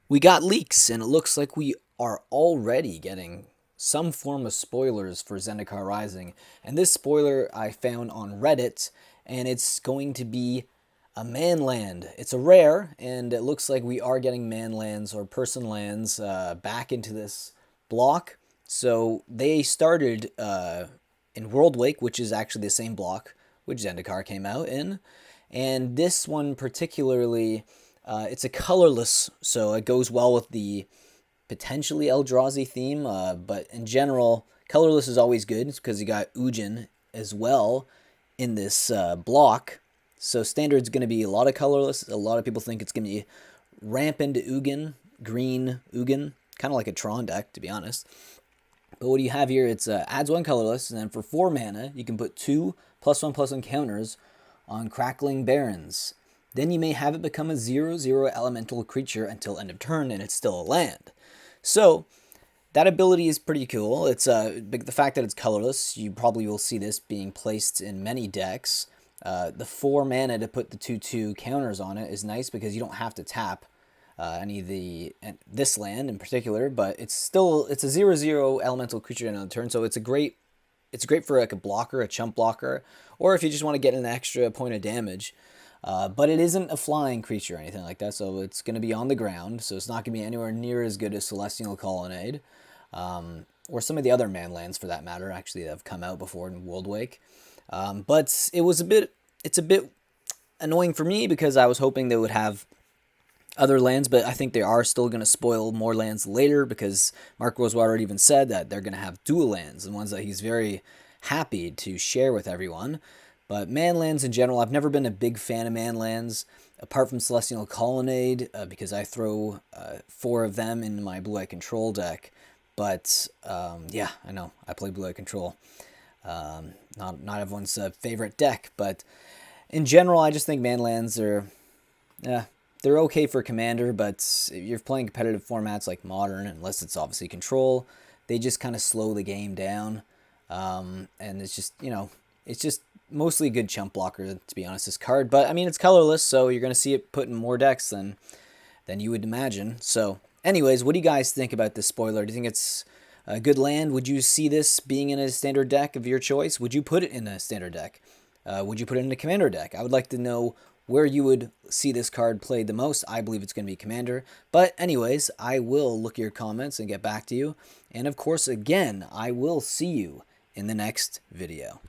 We got leaks, and it looks like we are already getting some form of spoilers for Zendikar Rising. And this spoiler I found on Reddit, and it's going to be a manland. It's a rare, and it looks like we are getting manlands or person lands back into this block. So they started in World Wake, which is actually the same block which Zendikar came out in. And this one particularly, it's a colorless, so it goes well with the potentially Eldrazi theme. But in general, colorless is always good because you got Ujin as well in this block. So standard's going to be a lot of colorless. A lot of people think it's going to be rampant Ugin, green Ugin, kind of like a Tron deck, to be honest. But what do you have here? It's adds one colorless, and then for 4 mana, you can put 2 +1/+1 counters on Crawling Barrens. Then you may have it become a 0/0 elemental creature until end of turn, and it's still a land. So that ability is pretty cool. It's the fact that it's colorless. You probably will see this being placed in many decks. The 4 mana to put the 2/2 counters on it is nice because you don't have to tap any of this land in particular, but it's a 0/0 elemental creature on the turn, so it's great for like a blocker, a chump blocker, or if you just want to get an extra point of damage. But it isn't a flying creature or anything like that, so it's going to be on the ground, so it's not going to be anywhere near as good as Celestial Colonnade, or some of the other manlands for that matter, actually, that have come out before in World Wake. But it's a bit annoying for me because I was hoping they would have other lands, but I think they are still going to spoil more lands later because Mark Rosewater even said that they're going to have dual lands and ones that he's very happy to share with everyone. But manlands in general, I've never been a big fan of manlands, apart from Celestial Colonnade, because I throw 4 of them in my Blue-Eye Control deck. But yeah, I know, I play Blue-Eye Control. Not everyone's favorite deck, but in general, I just think manlands are... they're okay for Commander, but if you're playing competitive formats like Modern, unless it's obviously Control, they just kind of slow the game down. And it's just, it's just mostly a good chump blocker, to be honest, this card. But, I mean, it's colorless, so you're going to see it put in more decks than you would imagine. So, anyways, what do you guys think about this spoiler? Do you think it's a good land? Would you see this being in a standard deck of your choice? Would you put it in a standard deck? Would you put it in a Commander deck? I would like to know where you would see this card played the most. I believe it's going to be Commander. But anyways, I will look at your comments and get back to you. And of course, again, I will see you in the next video.